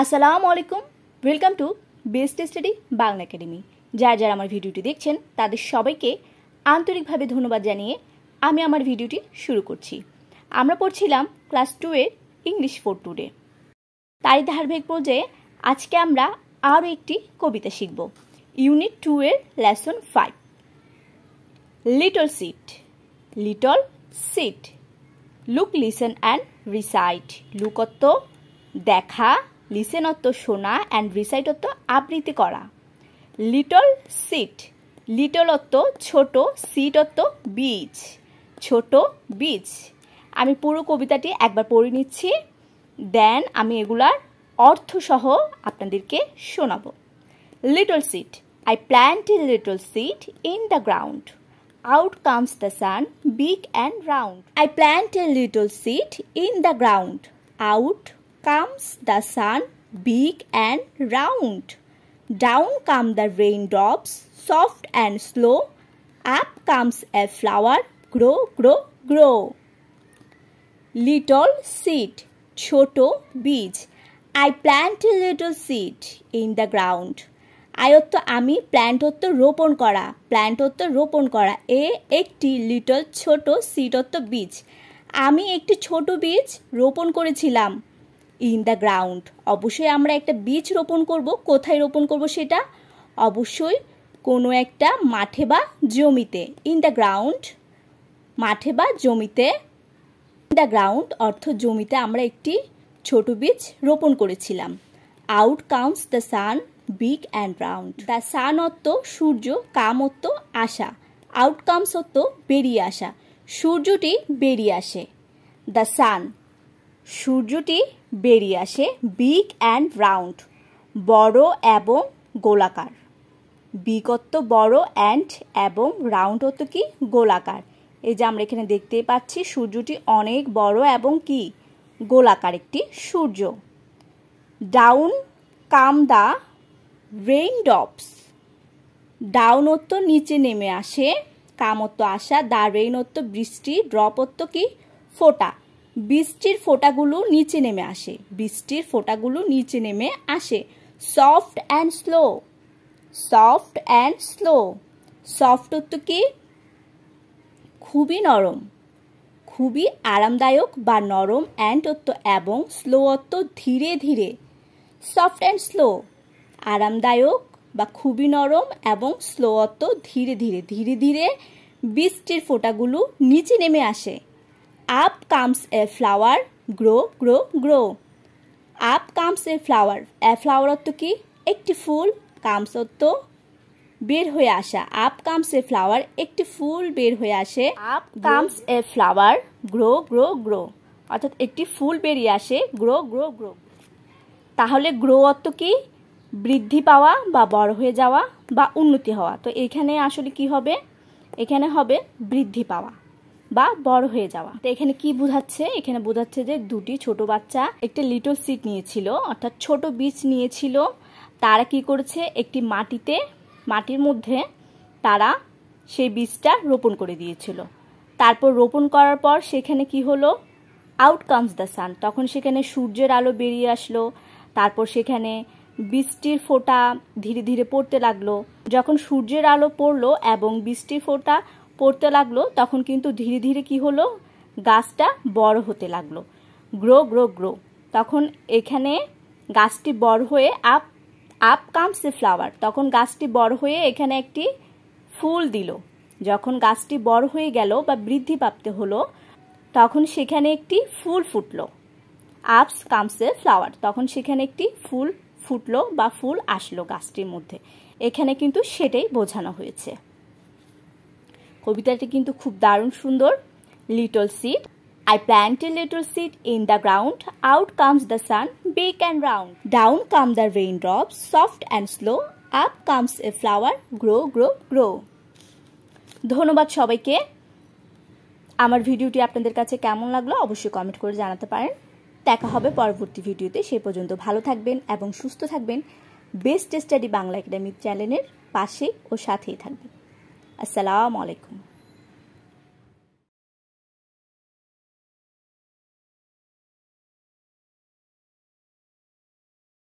আসসালামু আলাইকুম, welcome to best study Bangla academy. যারা আমার ভিডিওটি দেখছেন তাদের সবাইকে আন্তরিকভাবে ধন্যবাদ জানিয়ে আমি আমার ভিডিওটি শুরু করছি। আমরা পড়ছিলাম ক্লাস 2 এর ইংলিশ 4 টুডে। তাই ধারাবাহিক পর্যায়ে আজকে আমরা আরও একটি কবিতা শিখব। ইউনিট 2 এর lesson 5। Little sit, little sit, look listen and recite. Look অর্থ দেখা, লিসেন অর্থ শোনা, অ্যান্ড রিসাইট অর্থ আবৃত্তি করা। লিটল সিট, লিটল অর্থ ছোট, সিট অর্থ বীজ, ছোট বীজ। আমি পুরো কবিতাটি একবার পড়ে নিচ্ছি, দেন আমি এগুলার অর্থসহ আপনাদেরকে শোনাবো। Little sit, I plant a little seed in the ground. Out comes the sun, big and round. I plant a little seed in the ground. Out comes the sun, big and round. Down come the raindrops, soft and slow. Up comes a flower, grow, grow, grow. Little seed, ছোটো বীজ। I plant a little seed in the ground. I অর্থ আমি, plant অর্থ রোপণ করা, plant অর্থ রোপণ করা। এ একটি, লিটল ছোট, সিড অর্থ বীজ। আমি একটি ছোট বীজ রোপণ করেছিলাম। ইন দ্য গ্রাউন্ড, অবশ্যই আমরা একটা বীজ রোপণ করব। কোথায় রোপণ করব সেটা? অবশ্যই কোনো একটা মাঠে বা জমিতে। ইন দ্য গ্রাউন্ড, মাঠে বা জমিতে। ইন দ্য গ্রাউন্ড অর্থ জমিতে আমরা একটি ছোট বীজ রোপণ করেছিলাম। Out comes the sun, big and round. The sun অর্থ সূর্য, কাম অর্থ আসা, আউট কামস অর্থ বেরিয়ে আসা, সূর্যটি বেরিয়ে আসে। দ্য সান, সূর্যটি বেরিয়ে আসে। বিগ অ্যান্ড রাউন্ড, বড় এবং গোলাকার। বিগ অর্থ বড়, অ্যান্ড এবং রাউন্ড অর্থ কি? গোলাকার। এই যে আমরা এখানে দেখতে পাচ্ছি সূর্যটি অনেক বড় এবং কি? গোলাকার একটি সূর্য। Down come the raindrops, down অর্থ নিচে নেমে আসে, কাম অর্থ আসা, দ্য রেইন অর্থ বৃষ্টি, ড্রপ অর্থ কি? ফোঁটা। বৃষ্টির ফোঁটাগুলো নিচে নেমে আসে, বৃষ্টির ফোঁটাগুলো নিচে নেমে আসে। Soft and slow, soft and slow, soft অর্থ কি? খুবই নরম, খুবই আরামদায়ক বা নরম, অ্যান্ড অর্থ এবং, স্লো অর্থ ধীরে ধীরে। সফট অ্যান্ড স্লো, আরামদায়ক বা খুবই নরম, এবং স্লো অর্থ ধীরে ধীরে, ধীরে ধীরে বৃষ্টির ফোঁটাগুলো নিচে নেমে আসে। Up comes a flower, grow, grow, grow. Up comes a flower, a flower অর্থ কি? একটি ফুল, কামস অর্থ বের হয়ে আসা। আপ কামস এ ফ্লাওয়ার, একটি ফুল বের হয়ে আসে। Up comes a flower, grow, grow, grow, অর্থাৎ একটি ফুল বেরিয়ে আসে। Grow, grow, grow. তাহলে গ্রো অর্থ কি? বৃদ্ধি পাওয়া বা বড় হয়ে যাওয়া বা উন্নতি হওয়া। তো এখানে আসলে কি হবে? এখানে হবে বৃদ্ধি পাওয়া বা বড় হয়ে যাওয়া। তো এখানে কি বোঝাচ্ছে? এখানে বোঝাচ্ছে যে দুটি ছোট বাচ্চা একটা লিটল সিড নিয়েছিল, অর্থাৎ ছোট বীজ নিয়েছিল। তারা কি করেছে? একটি মাটির মধ্যে তারা সেই বীজটা রোপণ করে দিয়েছিল। তারপর রোপণ করার পর সেখানে কি হলো? আউট কামস দ্য সান, তখন সেখানে সূর্যের আলো বেরিয়ে আসলো। তারপর সেখানে বৃষ্টির ফোঁটা ধীরে ধীরে পড়তে লাগলো। যখন সূর্যের আলো পড়লো এবং বৃষ্টির ফোঁটা পড়তে লাগলো, তখন কিন্তু ধীরে ধীরে কি হলো? গাছটা বড় হতে লাগলো। Grow, grow, grow. তখন এখানে গাছটি বড় হয়ে আপ কামস এ ফ্লাওয়ার, তখন গাছটি বড় হয়ে এখানে একটি ফুল দিল। যখন গাছটি বড় হয়ে গেল বা বৃদ্ধিপ্রাপ্ত হলো, তখন সেখানে একটি ফুল ফুটলো। আপস কামস এ ফ্লাওয়ার, তখন সেখানে একটি ফুল ফুটলো বা ফুল আসলো গাছটির মধ্যে। এখানে কিন্তু সেটাই বোঝানো হয়েছে। কবিতাটি কিন্তু খুব দারুণ সুন্দর। Little seed, I plant a little seed in the ground. Out comes the sun, big and round. Down come the raindrops, soft and slow. Up comes a flower, grow, grow, grow. ধন্যবাদ সবাইকে। আমার ভিডিওটি আপনাদের কাছে কেমন লাগলো অবশ্যই comment করে জানাতে পারেন। দেখা হবে পরবর্তী ভিডিওতে। সে পর্যন্ত ভালো থাকবেন এবং সুস্থ থাকবেন। বেস্ট স্টাডি বাংলা একাডেমি চ্যানেলের পাশে ও সাথেই থাকবেন। আসসালামু আলাইকুম।